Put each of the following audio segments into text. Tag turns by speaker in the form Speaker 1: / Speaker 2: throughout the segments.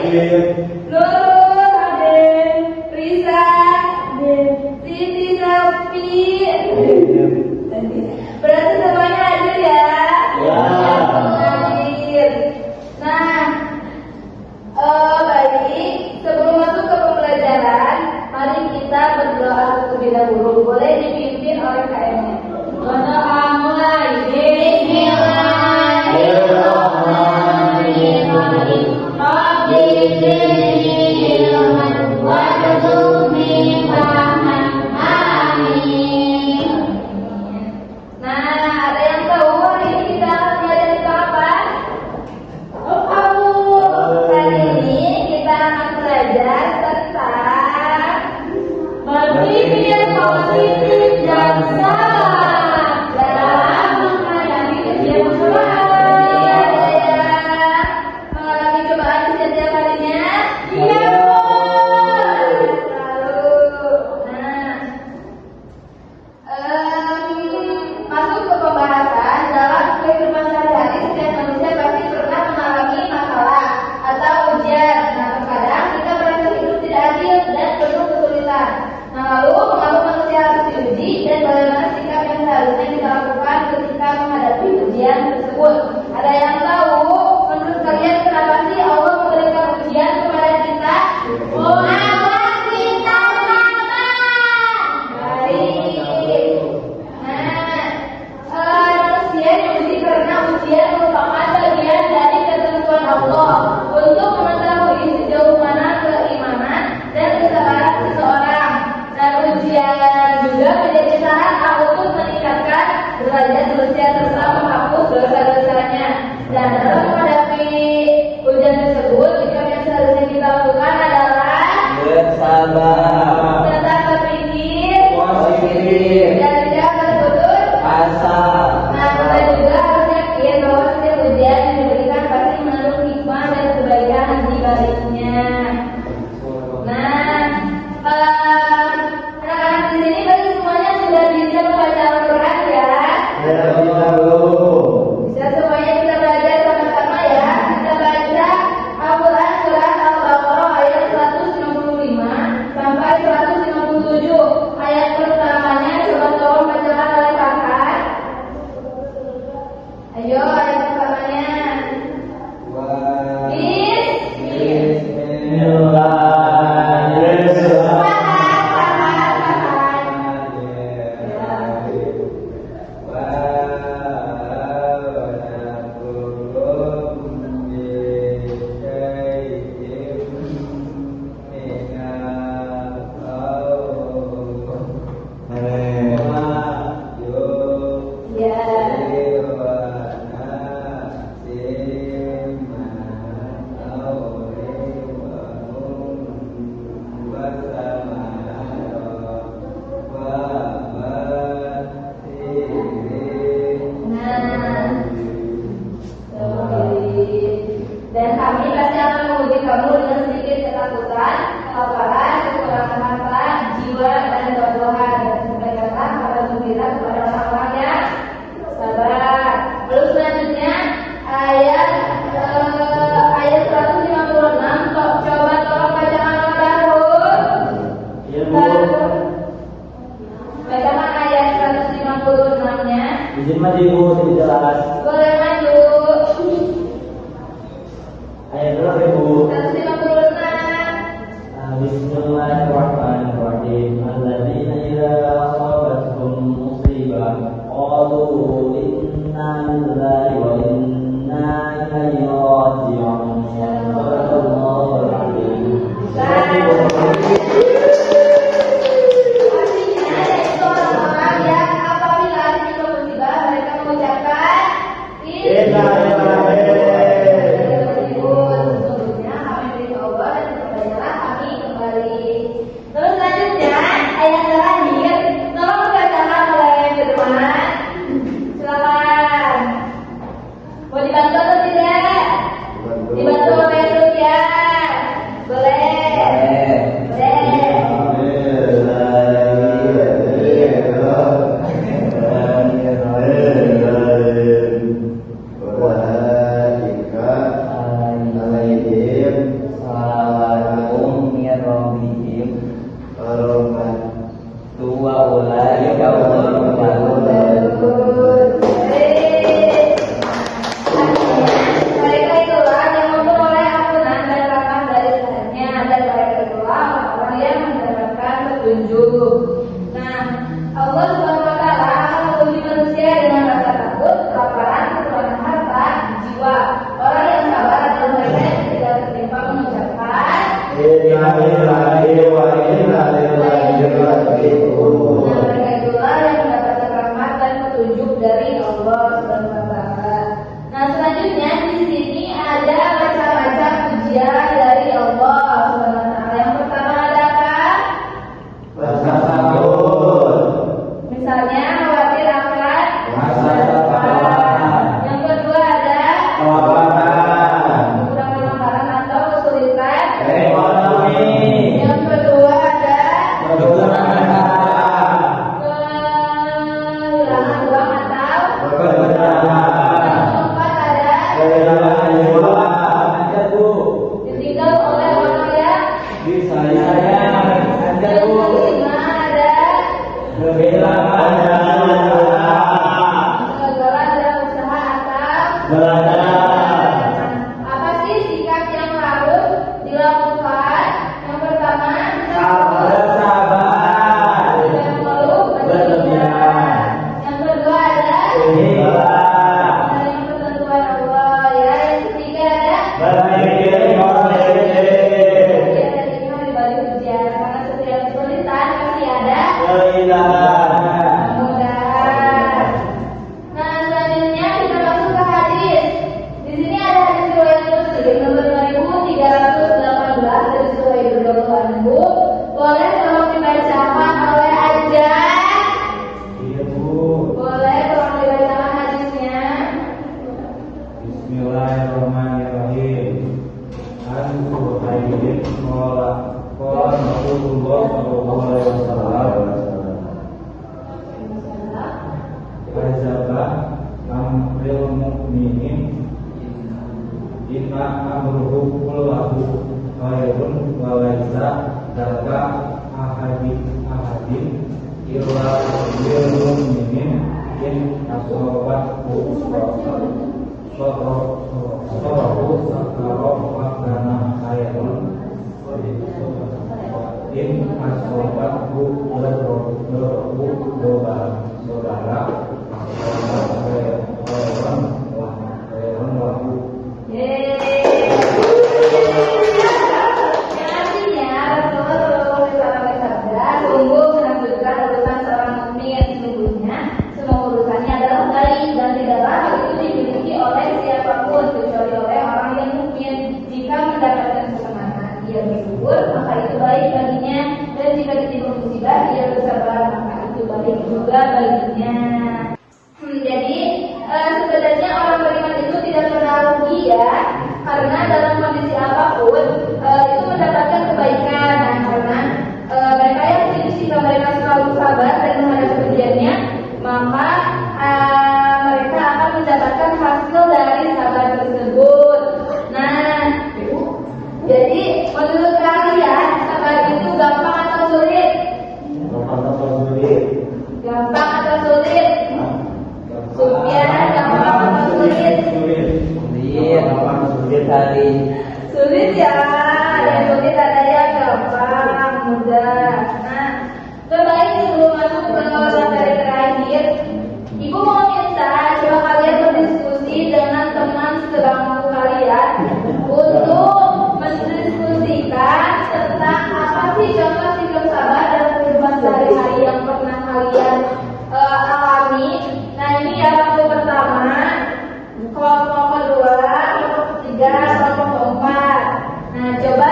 Speaker 1: Nurul Aden, Risa, Siti Sapi. Berarti semuanya hadir ya?
Speaker 2: Ya.
Speaker 1: Hadir. Nah, baik. Sebelum masuk ke pembelajaran, mari kita berdoa terlebih dahulu. Boleh dipimpin oleh KM-nya. Berdoa mulai. Bismillahirrahmanirrahim. Rabbi zidni ilman warzuqni fahman. Amin. Nah, ada yang tahu hari ini kita akan belajar tentang apa? Tahu. Hari ini kita akan belajar tentang berpikir positif dan salah dalam menghadapi ujian cobaan. Mengalami cobaan di setiap harinya? Iya, Bu. Selalu. Nah, masuk ke pembahasan. Dalam kehidupan sehari-hari setiap manusia pasti pernah mengalami masalah atau ujian. Nah, terkadang kita merasa hidup tidak adil dan penuh kesulitan. Nah, lalu mengapa manusia harus diuji dan bagaimana sikap yang seharusnya kita lakukan ketika menghadapi ujian tersebut? Ada yang tahu? Menurut kalian kenapa sih Allah memberikan ujian kepada kita? Agar kita sabar. Baik. Manusia diuji karena ujian merupakan bagian dari ketentuan Allah untuk mengetahui sejauh mana keimanan dan kesabaran seseorang. Dan ujian juga menjadi sarana untuk meningkatkan derajat manusia serta menghapus dosa-dosanya. Dan dalam menghadapi ujian tersebut, sikap yang seharusnya kita lakukan adalah
Speaker 2: bersabar,
Speaker 1: tetap berpikir
Speaker 2: positif,
Speaker 1: dan tidak berputus
Speaker 2: asa.
Speaker 1: Nah, kita juga harus yakin bahwa setiap ujian yang diberikan pasti mengandung hikmah dan kebaikan di baliknya. Nah, anak-anak di sini bagi semuanya sudah bisa membaca Al-Quran ya? Bisa semuanya kita belajar sama-sama ya. Kita baca Al-Quran surat Al-Baqarah ayat 155 sampai 157. Ayat pertamanya coba tolong bacakan oleh kakak. Ayo, ayat pertamanya. Dan kami pasti akan menguji kamu dengan sedikit ketakutan, kelaparan, kekurangan harta, jiwa, dan kebutuhan. Dan sampaikanlah kabar gembira kepada orang-orang yang sabar. Lalu selanjutnya ayat 156. Coba tolong bacakan Al-Bahru. Bacakan ayat 156-nya.
Speaker 2: Izin maju Ibu, tidak jelas.
Speaker 1: Boleh maju.
Speaker 2: Ayat berapa Ibu?
Speaker 1: 156.
Speaker 2: Bismillahirrahmanirrahim. Alladzina idza asabatuhum musibah qalu inna lillahi wa inna ilaihi raji'un. Subhanallahul azim.
Speaker 1: Artinya yaitu orang-orang yang apabila ditimpa musibah mereka mengucapkan sesungguhnya kami beri taubat dan percayalah kami kembali. Terus selanjutnya ayat terakhir, tolong bacakan oleh Firman. Silakan. Mau dibantu atau tidak? Dibantu oleh Sufyan. Boleh.
Speaker 3: innalillahi wa inna ilaihi raji'un.
Speaker 1: Nah, mereka itulah yang mendapatkan rahmat dan petunjuk dari Allah Subhanahu wa taala. Nah, selanjutnya di sini ada macam-macam pujian dari Allah Subhanahu wa taala. Yang pertama ada apa?
Speaker 3: Rasa takut,
Speaker 1: Misalnya khawatir akan
Speaker 3: rasa takut,
Speaker 1: Yang kedua ada
Speaker 3: kelaparan,
Speaker 1: kekurangan makanan atau kesulitan.
Speaker 3: ekonomi,
Speaker 1: Yang kedua ada
Speaker 3: kekurangan harta,
Speaker 1: kehilangan uang atau
Speaker 3: pekerjaan,
Speaker 1: yang keempat ada
Speaker 3: kehilangan jiwa,
Speaker 1: ditinggal oleh orang yang
Speaker 3: disayang,
Speaker 1: yang kelima ada
Speaker 3: kehilangan jalan,
Speaker 1: kegagalan dalam usaha atau
Speaker 3: belajar,
Speaker 1: apa sih sikap yang harus dilakukan? Yang pertama
Speaker 3: bersabar,
Speaker 1: tidak mengeluh, berlebihan. Yang kedua ada
Speaker 3: ikhlas,
Speaker 1: yang ketentuan Allah ya. Yang ketiga ada
Speaker 3: berpikir positif,
Speaker 1: ya, tadi ini dibalik ujian karena setiap kesulitan pasti ada
Speaker 3: keindahan,
Speaker 1: mudah. Nah, selanjutnya kita masuk ke hadis. Di sini ada hadis riwayat Muslim nomor 5318 dari Suhaib radhiyallahu anhu. Boleh tolong dibacakan oleh Ajat?
Speaker 3: ibu.
Speaker 1: Boleh tolong dibacakan hadisnya?
Speaker 3: Bismillahirrahmanirrahim. An Suhaibin qala qala Rasulullah sallallahu alaihi wasallam azaba amril mu'minin inna amruhu kullahu khairun wa laisa dzaka ahadin illa lil mu'minin in asabathu Sorahu sakaro makana khairun in asobatku berrohu saudara khairun lahu.
Speaker 1: Yang artinya Rasulullah SAW bersabda, sungguh menakjubkan urusan seorang mukmin. Sesungguhnya semua urusannya adalah baik dan tidaklah hal itu dimiliki oleh siapapun kecuali oleh orang yang mukmin. Jika mendapatkan kesenangan, ia bersyukur, maka itu baik baginya, dan jika ditimpa musibah, ia bersabar, maka itu baik juga baginya. Jadi sebenarnya orang beriman itu tidak pernah rugi ya, karena dalam kondisi apapun itu mendapatkan kebaikan. Nah, karena mereka yang jika mereka selalu sabar dan menghadapi ujiannya, maka mereka akan mendapatkan hasil dari sabar tersebut. Nah, jadi menurut kalian sabar itu gampang atau sulit? Gampang atau sulit? Sufyan, gampang atau sulit?
Speaker 2: Sulit hari.
Speaker 1: Sulit ya, ada sulit ada yang gampang, mudah. Nah, terbaik sebelum masuk ke materi terakhir, Ibu mau minta coba kalian berdiskusi dengan teman sebangku kalian untuk mendiskusikan tentang apa sih contoh sikap sabar dalam kehidupan sehari-hari yang pernah kalian alami. Nah, ini ya waktu pertama, kelompok kedua, kelompok ketiga, kelompok keempat. Nah, coba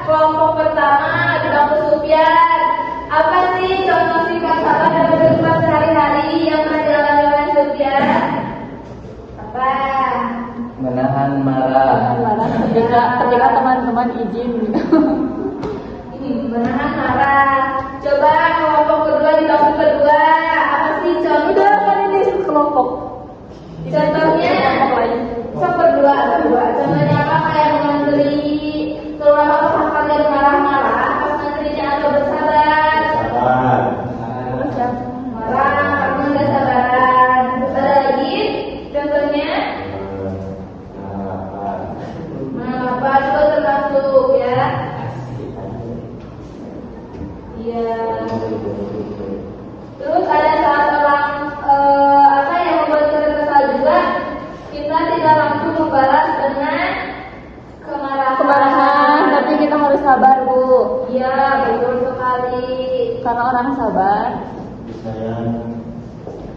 Speaker 1: kelompok pertama di bangku Sufyan. Apa sih contoh sikap sabar dalam kehidupan sehari-hari yang pernah dialami oleh Sufyan? Apa?
Speaker 2: Menahan marah.
Speaker 4: ketika teman-teman izin
Speaker 1: Menahan marah. Coba kelompok kedua di bangku kedua. Apa sih contoh?
Speaker 4: udah kan ini kelompok
Speaker 1: Contohnya berdua. Contohnya apa? Kayak mengantri. Kalau apakah kalian marah-marah pas ngantrinya atau bersabar?
Speaker 3: Sabar.
Speaker 1: Marah karena nggak sabaran. Ada lagi contohnya? Nah, apa juga termasuk ya?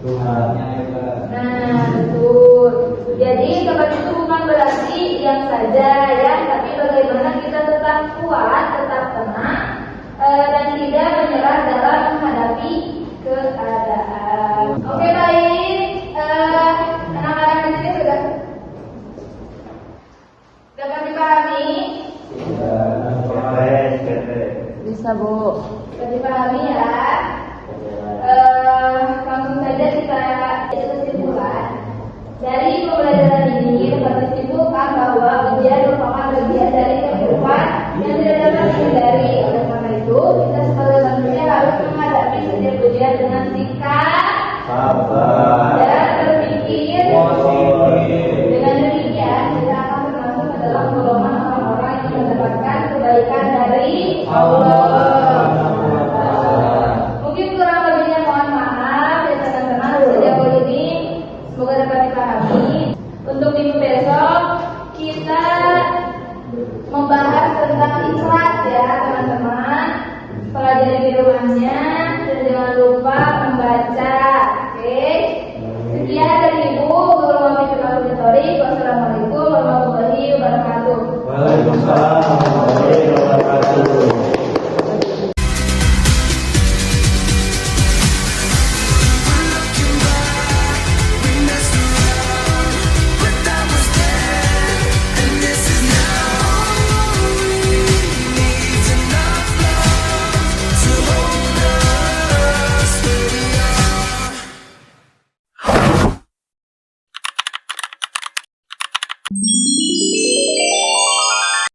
Speaker 3: Tuhannya
Speaker 1: Nah, betul. Jadi teman itu bukan berarti diam saja ya, tapi bagaimana kita tetap kuat, tetap tenang, dan tidak menyerah dalam menghadapi keadaan. Oke, baik. Anak-anak di sini sudah dapat dipahami?
Speaker 3: Sudah.
Speaker 4: Bisa, Bu.